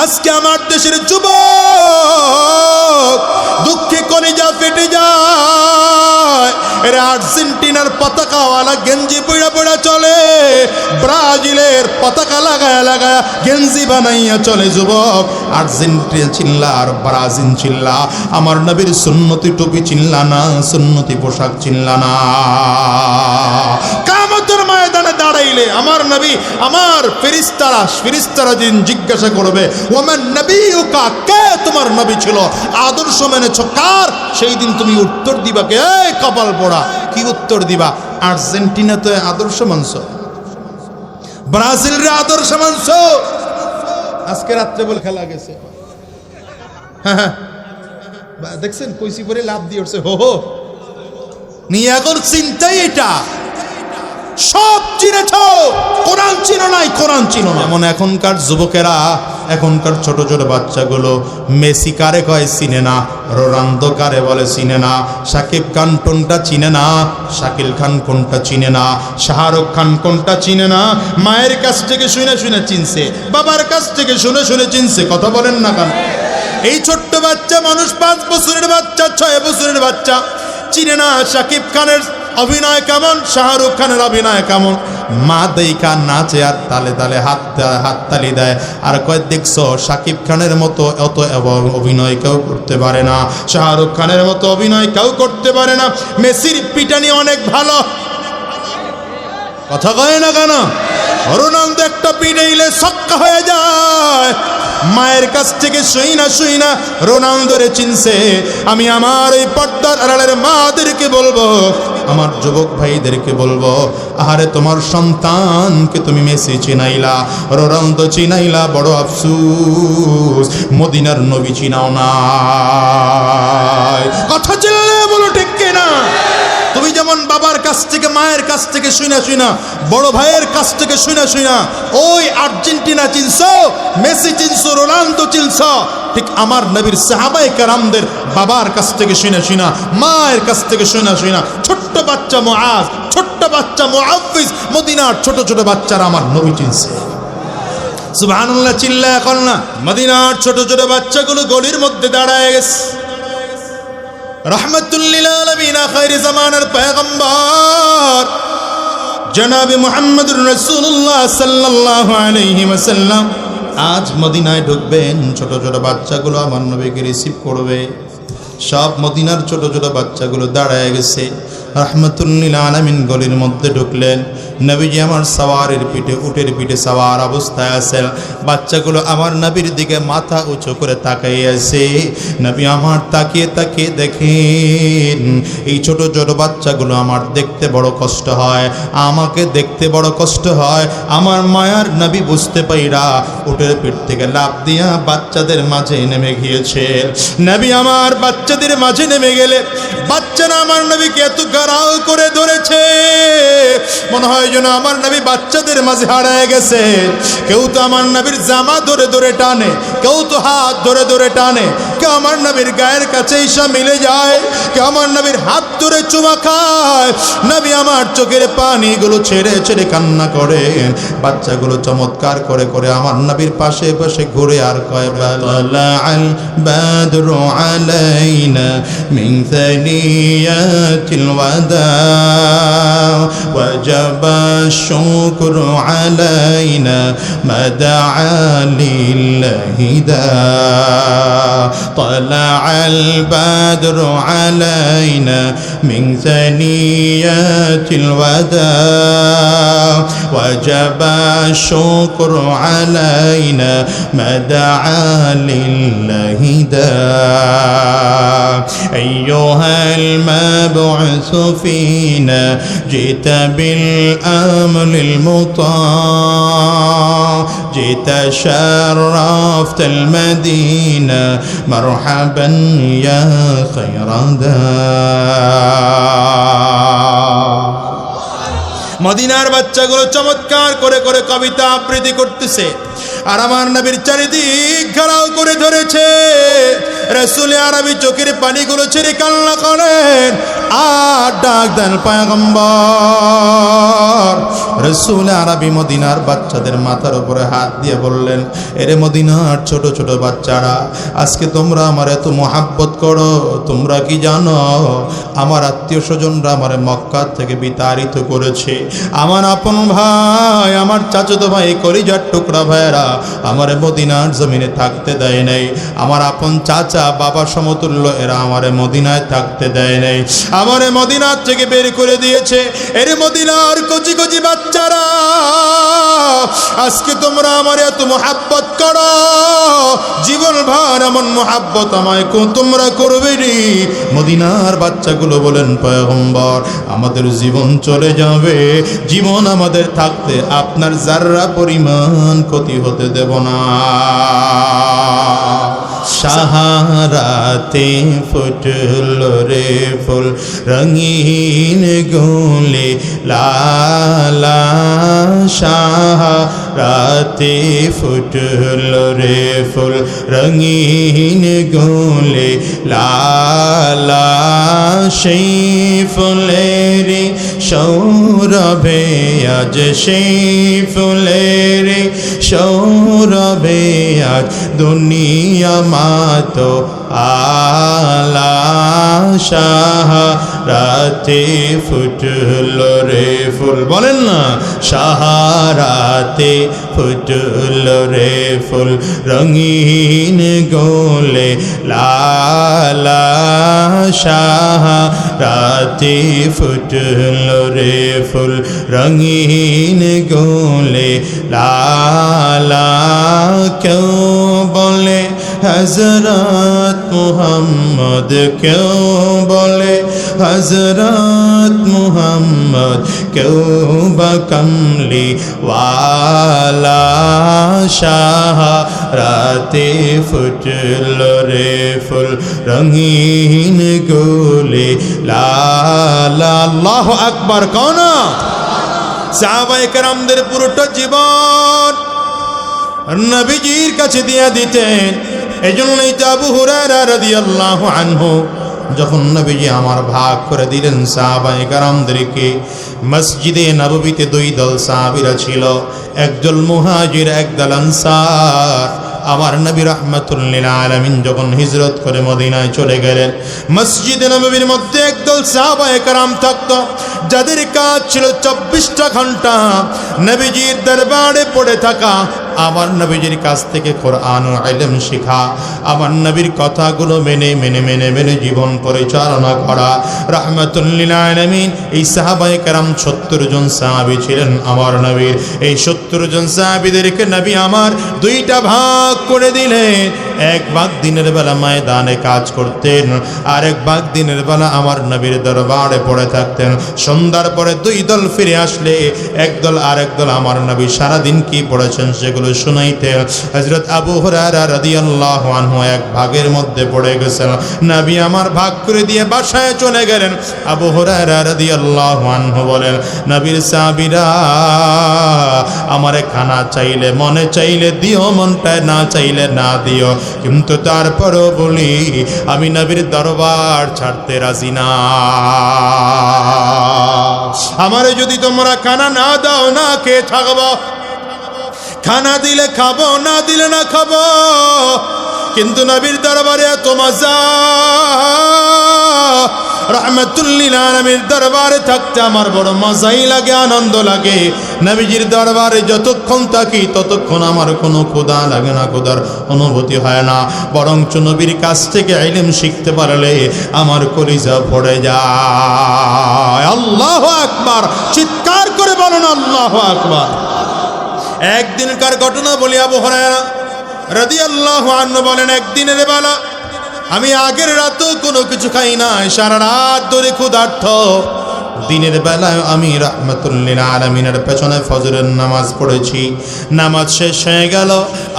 আজকে আমার দেশের যুবক দুঃখে কলিজা ফেটে যায়। এরা আর্জেন্টিনার পতাকাওয়ালা গেঞ্জি পড়া পড়া চলে, ব্রাজিলের পতাকা লাগায়া লাগায়া গেঞ্জি বানাইয়া চলে। যুবক আর্জেন্টিনা চিল্লা আর ব্রাজিল চিল্লা, আমার নবীর সুন্নতি টুপি চিল্লা না, সুন্নতি পোশাক চিল্লা না। কিয়ামতের ময়দানে দাঁড়াইলে আমার নবী, আমার ফেরেশতারা দিন জিজ্ঞাসা করবে, ওমান নবিয়ুকা, কে তোমার নবী ছিল, আদর্শ মেনেছ কার? সেই দিন তুমি উত্তর দিবা কে? এই কপাল পোড়া, কি উত্তর দিবা? আর্জেন্টিনা তো আদর্শ মানছ, ব্রাজিল রে আদর্শ মানছ। আজকে রাত্রে বল খেলা গেছে, হ্যাঁ দেখছেন কইসি পরে লাভ দিয়ে উঠছে, হো হো নিয়ে এখন চিন্তাই এটা। সব চিনেছ, কোরআন চিনো নাই, কোরআন চিনো না। এমন এখনকার যুবকেরা, এখনকার ছোট ছোট বাচ্চাগুলো মেসি কারে কয় চিনে না, রোনালদো কারে বলে চিনে না, শাকিব খান কোনটা চিনে না, শাকিল খান কোনটা চিনে না, শাহরুখ খান কোনটা চিনে না। মায়ের কাছ থেকে শুনে শুনে চিনছে, বাবার কাছ থেকে শুনে শুনে চিনছে। কথা বলেন না কেন? এই ছোট্ট বাচ্চা মানুষ, 5 বছরের বাচ্চা, 6 বছরের বাচ্চা চিনে না শাকিব খানের অভিনয় কেমন, শাহরুখ খানের অভিনয় কেমন। মা দেইকা নাচে আর তালে তালে হাততালি দেয়, আর কয় দেখছো শাকিব খানের মতো অত অভিনয় কেউ করতে পারে না, শাহরুখ খানের মতো অভিনয় কেউ করতে পারে না। মেসির পিটানি অনেক ভালো, কথা কয় না কেন? রোনালদো একটা পিটাইলে ছক্কা হয়ে যায়। মায়ের কাছ থেকে শুই না রোনালদোরে চিনছে। আমি আমার এই পর্দার আড়ালের মাদেরকে বলবো, আমার যুবক ভাইদেরকে বলবো, আহারে তোমার সন্তানকে তুমি মেসি চিনাইলা, রোনালদো চিনাইলা, বড় আফসোস মদিনার নবী চিনাও না। কথা চিনলে বলো ঠিক কিনা? তুমি যেমন বাবার কাছ থেকে, মায়ের কাছ থেকে শুনা, বড় ভাইয়ের কাছ থেকে শুনা ওই আর্জেন্টিনা চিনছো, মেসি চিনছো, রোনালদো চিনছো, ঠিক আমার নবীর সাহাবায়ে কেরামদের বাবার কাছ থেকে শুনা, মায়ের কাছ থেকে শুনা, ছোট্ট বাচ্চা মুআজ, ছোট্ট বাচ্চা মুআফফিজ, মদিনার ছোট ছোট বাচ্চারা আমার নবী চিনছে। সুবহানাল্লাহ চিল্লায়া কল না। মদিনার ছোট ছোট বাচ্চাগুলো গলির মধ্যে দাঁড়ায় গেছে। রহমাতুল লিল আলামিন, খায়রে জামানার পয়গম্বর জনাবে মুহাম্মদুর রাসূলুল্লাহ সাল্লাল্লাহু আলাইহি ওয়াসাল্লাম আজ মদিনায় ঢুকবেন। ছোট ছোট বাচ্চাগুলো আমার নবীকে রিসিভ করবে। সব মদিনার ছোট ছোট বাচ্চাগুলো দাঁড়ায় গেছে। রহমাতুল লিল আলামিন গলির মধ্যে ঢুকলেন। নবীজি আমার সাওয়ারের পিঠে, উটের পিঠে সাওয়ার অবস্থায় আছেন। বাচ্চাগুলো আমার নবীর দিকে মাথা উঁচু করে তাকিয়ে আছে। নবী আমার তাকিয়ে তাকিয়ে দেখেন, এই ছোট ছোট বাচ্চাগুলো আমার দেখতে বড় কষ্ট হয়, আমাকে দেখতে বড় কষ্ট হয়। আমার মায়ার নবী বুঝতে পাইরা উটের পিঠ থেকে লাফ দিয়া বাচ্চাদের মাঝে নেমে গিয়েছে। নবী আমার বাচ্চাদের মাঝে নেমে গেলে বাচ্চারা আমার নবীকে এত গারাও করে ধরেছে, মনে হয় যেন আমার নবী বাচ্চাদের মাঝে হারায় গেছে। কেউ তো আমার নবীর জামা ধরে ধরে টানে, কেউ তো হাত ধরে ধরে টানে, কেউ আমার নবীর গায়ের কাছে ঈশা মিলে যায়, কেউ আমার নবীর হাত ধরে চুমা খায়। নবী আমার চোখের পানিগুলো ছেড়ে ছেড়ে কান্না করে। বাচ্চাগুলো চমৎকার করে করে আমার নবীর পাশে পাশে ঘুরে আর কয়, বালাল বাদরু আলাইনা মিন সানিয়াতিল ওয়াদা ওয়াজাবা শুকরু আলাইনা মাদআ লিল্লাহি দা তালাআল বাদরু আলাইনা মিন সানিয়াতিল ওয়াদা ওয়াজাবা শুকরু আলাইনা মাদআ লিল্লাহি দা আইয়ুহাল মাবউসু ফিনা জিতা বিল আমলিল মুতা জিতা শাররাফতাল মাদিনা মারহাবান ইয়া খায়রাদা। মদিনার বাচ্চাগুলো চমৎকার করে করে কবিতা আবৃত্তি করতেছে, আর আমার নবীর চারিদিক ঘেরাও করে ধরেছে। রাসূল আরবি চোখের পানিগুলো ছেড়ে কান্না করেন আর ডাক দেন, পয়গম্বর রাসূল আরবি মদিনার বাচ্চাদের মাথার উপরে হাত দিয়ে বললেন, এরে মদিনার ছোট ছোট বাচ্চারা, আজকে তোমরা আমার এত মহাব্বত করো, তোমরা কি জানো আমার আত্মীয় স্বজনরা আমার মক্কা থেকে বিতাড়িত করেছে। আমার আপন ভাই, আমার চাচাতো ভাই, কলিজার টুকরা ভাইয়েরা আমার মদিনার জমিনে থাকতে দেয় নাই। আমার আপন চাচা বাবা সমতুল্য এরা আমারে মদিনায় থাকতে দেয় নাই, আমারে মদিনার থেকে বের করে দিয়েছে। এর মদিনার কচি কচি বাচ্চারা, আজকে তোমরা আমার এত মহাব্বত করো, জীবন ভর এমন মহাব্বত আমায় তোমরা করবে নি। মদিনার বাচ্চাগুলো বলেন, পয়গম্বর আমাদের জীবন চলে যাবে, জীবন আমাদের থাকতে আপনার যাররা পরিমাণ ক্ষতি হতে দেব না। সাহারাতে ফুটল রে ফুল রঙিন গোলে লালা, সাহারাতে ফুটল রে ফুল রঙিন গোলে লালা, সেই ফুলের সৌরভে আজ, সেই ফুলের সৌরভে আজ দুনিয়া মাতো আলা, সাহারাতে ফুটল রে ফুল। বলেন না, সাহারাতে ফুটল রে ফুল রঙিন গোলে লালা, সাহারাতে ফুটল রে ফুল রঙিন গোলে লালা। কেউ বলে হযরত মুহাম্মদ, কেউ বলে হযরত মুহাম্মদ, কেউ বা কমলি ওয়ালা, সাহারাতে ফুটল রে ফুল রঙিন গোলে লালা। আল্লাহু আকবার। কোন সাহাবায়ে কেরামদের পুরোটা জীবন নবীজির কাছে দিয়ে দিতেন। এই জন্যই তো আবু হুরায়রা রাদিয়াল্লাহু আনহু যখন নবীজি আমার ভাগ করে দিলেন সাহাবায়ে কেরামদেরকে, মসজিদে নববীতে দুই দল সাহাবীরা ছিল, একদল মুহাজির, একদল আনসার। আমার নবী রাহমাতুল লিল আলামিন যখন হিজরত করে মদিনায় চলে গেলেন, মসজিদে নববীর মধ্যে একদল সাহাবায়ে কেরাম থাকতো, যাদের কাজ ছিল 24টা ঘন্টা নবীজির দরবারে পড়ে থাকা, আমার নবীজির কাছ থেকে কোরআন ও ইলম শেখা, আমার নবীর কথাগুলো মেনে মেনে মেনে মেনে জীবন পরিচালনা করা। রাহমাতুল লিল আলামিন এই সাহাবায়ে কেরাম 70 জন সাহাবী ছিলেন আমার নবীর। এই 70 জন সাহাবীদেরকে নবী আমার দুইটা ভাগ করে দিলেন। এক ভাগ দিনের বেলা ময়দানে কাজ করতেন, আর এক ভাগ দিনের বেলা আমার নবীর দরবারে পড়ে থাকতেন। সন্ধ্যার পরে দুই দল ফিরে আসলে একদল আর একদল আমার নবী সারাদিন কি পড়েছেন সেগুলো শুনাইতেন। হযরত আবু হুরায়রা রাদিয়াল্লাহু আনহু এক ভাগের মধ্যে পড়ে গেছেন, নবী আমার ভাগ করে দিয়ে বাসায় চলে গেলেন। আবু হুরায়রা রাদিয়াল্লাহু আনহু বলেন, নবীর সাহাবীরা আমারে খানা চাইলে মনে চাইলে দিও, মনটায় না চাইলে না দিও, কিন্তু তারপরও বলি আমি নবীর দরবার ছাড়তে রাজি না। আমারে যদি তোমরা খানা না দাও না খেয়ে থাকবো, খানা দিলে খাবো, না দিলে না খাবো, কিন্তু নবীর দরবারে এত মজা। রাহমাতুল লিল আলামিন দরবারে থাকতে আমার বড় মজাই লাগে, আনন্দ লাগে। নবীজির দরবারে যতক্ষণ থাকি ততক্ষণ আমার কোনো ক্ষুধা লাগে না, ক্ষুধার অনুভূতি হয় না, বরঞ্চ নবীর কাছ থেকে ইলম শিখতে পারলে আমার কলিজা ভরে যায়। আল্লাহু আকবার। চিৎকার করে বলুন আল্লাহু আকবার। একদিনকার ঘটনা বলি। আবু হুরায়রা রাদিয়াল্লাহু আনহু বলেন, একদিনের বেলা আমি আগের রাতেও কোনো কিছু খাই না, সারা রাত ধরে ক্ষুধার্ত। দিনের বেলায় আমি রাহমাতুল লিল আলামিনের পেছনে ফজরের নামাজ পড়েছি। নামাজ শেষ হয়ে গেল,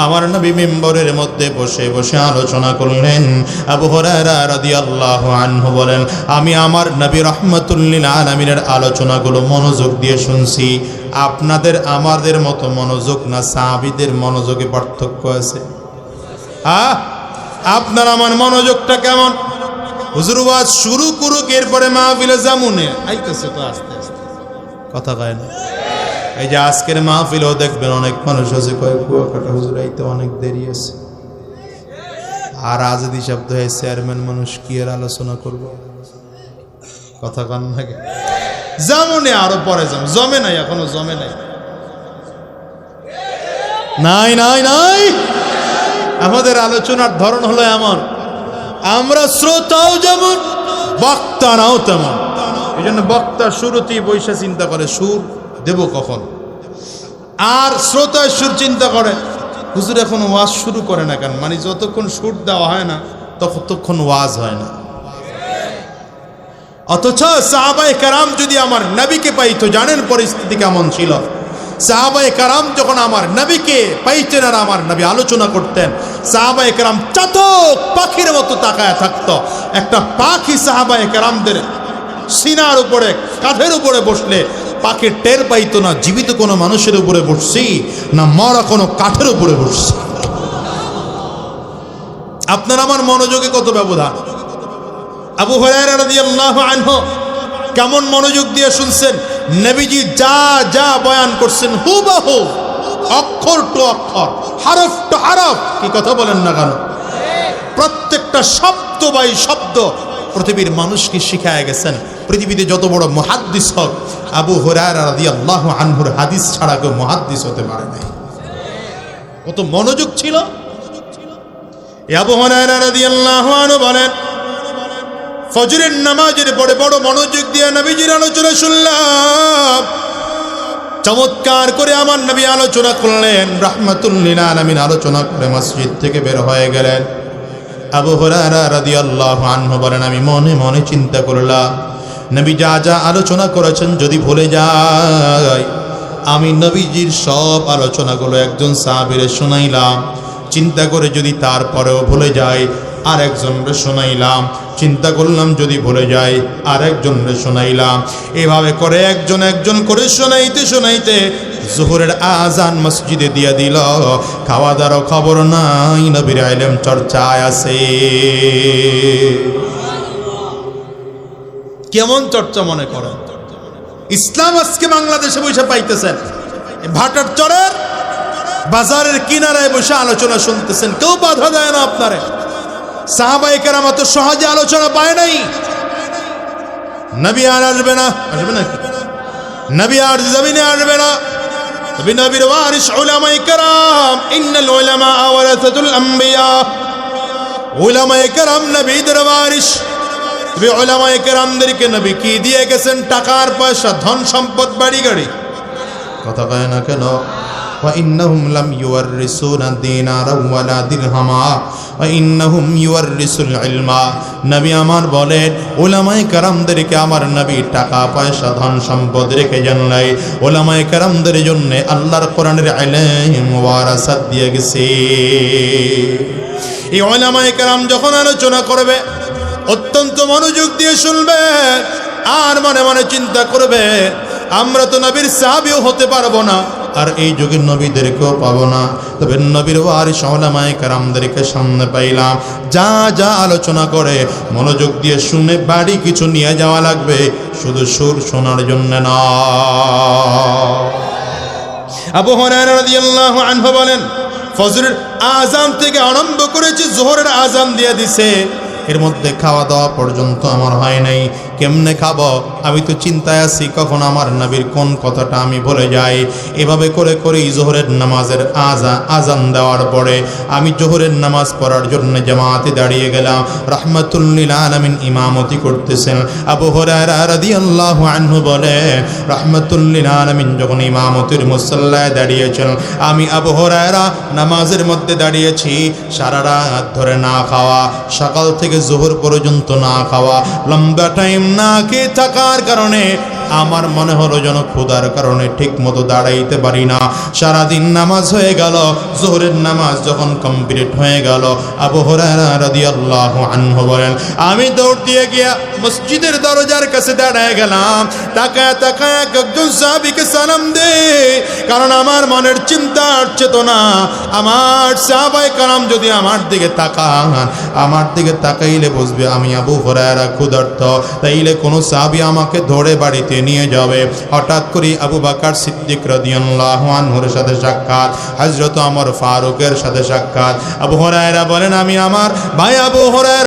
আমার নবী মিম্বরের মধ্যে বসে বসে আলোচনা করলেন। আবু হুরায়রা রাদিয়াল্লাহু আনহু বলেন, আমি আমার নবী রাহমাতুল লিল আলামিনের আলোচনাগুলো মনোযোগ দিয়ে শুনছি। আপনাদের আমাদের মতো মনোযোগ না, সাহাবীদের মনোযোগে পার্থক্য আছে। আপনার আমার মনোযোগটা কেমন? হুজুর ওয়াজ শুরু করুক, এরপরে মাহফিলে জামুনে আইতেছে তো আস্তে আস্তে, কথা কয় না। এই যে আজকের মাহফিলও দেখবেন অনেক মানুষ আছে কয়েক কুয়াকাটা হুজুর আইতে অনেক দেরি আছে, আর আজাদি শব্দ হয় চেয়ারম্যান মানুষ কি এর আলোচনা করব, কথা কান থাকে যেমনে আরো পরে জমে নাই, এখনো জমে নাই, নাই নাই নাই। আমাদের আলোচনার ধরন হলো এমন, আমরা শ্রোতাও যেমন বক্তারাও তেমন। এই জন্য বক্তা শুরুতেই বৈশা চিন্তা করে সুর দেব কখন, আর শ্রোতার সুর চিন্তা করে হুজুর এখন ওয়াজ শুরু করে না কেন, মানে যতক্ষণ সুর দেওয়া হয় না ততক্ষণ ওয়াজ হয় না। অথচ সাহাবায়ে কেরাম যদি আমার নবীকে পাইতো, জানেন পরিস্থিতি কেমন ছিল? সাহাবায়ে কেরাম যখন আমার নবীকে পাইতেন আর আমার নবী আলোচনা করতেন, সাহাবায়ে কেরাম চাতক পাখির মতো তাকায় থাকতো। একটা পাখি সাহাবায়ে কেরামদের সিনার উপরে কাঁধের উপরে বসলে পাখির টের পাইতো না জীবিত কোনো মানুষের উপরে বসছি না মরা কোনো কাঠের উপরে বসছি। আপনার আমার মনোযোগে কত ব্যবধান। আবু হুরায়রা রাদিয়াল্লাহু আনহু কেমন মনোযোগ দিয়ে শুনছেন, নবীজি যা যা বয়ান করছেন হুবহু অক্ষর টু অক্ষর, হরফ টু হরফ, কি কথা বলেন না কেন, প্রত্যেকটা শব্দ বাই শব্দ পৃথিবীর মানুষকে শিখায় গেছেন। পৃথিবীতে যত বড় মুহাদ্দিস হোক, আবু হুরায়রা রাদিয়াল্লাহু আনহুর হাদিস ছাড়া কেউ মুহাদ্দিস হতে পারে নাই। কত মনোযোগ ছিল। আবু হুরায়রা রাদিয়াল্লাহু আনহু বলেন, ফজরের নামাজের পরে বড় মনোযোগ দিয়ে নবীজির আলোচনা শুনলাম। চমৎকার করে আমার নবী আলোচনা করলেন, রাহমাতুল লিল আলামিন আলোচনা করে মসজিদ থেকে বের হয়ে গেলেন। আবু হুরায়রা রাদিয়াল্লাহু আনহু বলেন, আমি মনে মনে চিন্তা করলাম নবী যা যা আলোচনা করেছেন যদি ভুলে যায়, আমি নবীজির সব আলোচনাগুলো একজন সাহাবীরে শোনাইলাম, চিন্তা করে যদি তারপরেও ভুলে যায় আর একজনরে শোনাইলাম, চিন্তা করলাম যদি ভুলে যায় আর একজনরে শোনাইলাম। এভাবে করে একজন একজন করে শোনাইতে শোনাইতে জোহরের আজান মসজিদে দিয়া দিল। খাওয়া দাওয়ার খবর নাই, নবীর ইলম চর্চায় আছে। কেমন চর্চা মনে করেন? ইসলাম আজকে বাংলাদেশে বসে পাইতেছেন, ভাটার চরের বাজারের কিনারায় বসে আলোচনা শুনতেছেন, কেউ বাধা দেয় না আপনারে। সাহাবায়ে কেরাম এত সহজে আলোচনা পায় নাই। নবী আর আসবে না, আসবে না, নবী আর জমিনে আসবে না। তবে নবীর ওয়ারিস উলামায়ে কেরাম, ইন্নাল উলামা ওয়ারাসাতুল আমবিয়া, উলামায়ে কেরাম নবীদের ওয়ারিস। তবে উলামায়ে কেরামদেরকে নবী কি দিয়ে গেছেন? টাকার পয়সা, ধন সম্পদ, বাড়ি গাড়ি। কথা কয় না কেন? وإنهم لم يورثونا دينارا ولا درهما وإنهم يورثوا العلم। নবী আমার বলেন, উলামায়ে কেরামদেরকে আমার নবী টাকা পয়সা ধন সম্পদ রেখে যান নাই, উলামায়ে কেরামদের জন্য আল্লাহর কোরআনের ইলম ওয়ারাসাত দিয়ে গেছে। এই উলামায়ে কেরাম যখন আলোচনা করবে অত্যন্ত মনোযোগ দিয়ে শুনবে আর মনে মনে চিন্তা করবে, আমরা তো নবীর সাহাবীও হতে পারবো না, আর এই যুগের নবীদেরকেও পাবো না। তবে নবীর ওয়ারিস উলামায়ে কেরামদেরকে সামনে পাইলাম, যা যা আলোচনা করে মনোযোগ দিয়ে শুনে বাড়ি কিছু নিয়ে যাওয়া লাগবে, শুধু সুর শোনার জন্য না। আবু হুরায়রা রাদিয়াল্লাহু আনহু বলেন, ফজরের আযান থেকে আরম্ভ করেছে যোহরের আযান দিয়ে দিছে, এর মধ্যে খাওয়া দাওয়া পর্যন্ত আমার হয় নাই। কেমনে খাবো? আমি তো চিন্তায় আছি কখন আমার নবীর কোন কথাটা আমি ভুলে যাই। এভাবে করে করে জোহরের নামাজের আজান দেওয়ার পরে আমি জোহরের নামাজ পড়ার জন্য জামাতে দাঁড়িয়ে গেলাম। রাহমাতুল লিল আলামিন ইমামতি করতেছেন। আবু হুরায়রা রাদিয়াল্লাহু আনহু বলে, রাহমাতুল লিল আলামিন যখন ইমামতির মুসাল্লায় দাঁড়িয়েছেন, আমি আবু হুরায়রা নামাজের মধ্যে দাঁড়িয়েছি, সারা রাত ধরে না খাওয়া, সকাল থেকে জোহর পর্যন্ত না খাওয়া, লম্বা টাইম না খেয়ে থাকার কারণে আমার মনে হলো যেন ক্ষুধার কারণে ঠিক মতো দাঁড়াইতে পারি না। সারাদিন নামাজ হয়ে গেল, জোহরের নামাজ যখন কমপ্লিট হয়ে গেল, আবু হুরায়রা রাদিয়াল্লাহু আনহু বলেন, আমি দৌড় দিয়ে গিয়া মসজিদের দরজার কাছে দাঁড়ায় গেলাম। তাকায় তাকায় একজন সাহাবীকে সালাম দে, কারণ আমার মনের চিন্তা চেতনা, আমার সাহাবায়ে কেরাম যদি আমার দিকে তাকান, আমার দিকে তাকাইলে বুঝবে আমি আবু হুরায়রা ক্ষুধার্ত, তাইলে কোনো সাহাবী আমাকে ধরে বাড়িতে ডেকে নিয়ে যাবে। হঠাৎ করে আবু বকর সিদ্দিক রাদিয়াল্লাহু আনহুর সাথে সাক্ষাৎ, হযরত ওমর ফারুকের সাথে সাক্ষাৎ। আবু হুরায়রা বলেন, আমি আমার ভাই আবু হুরায়রা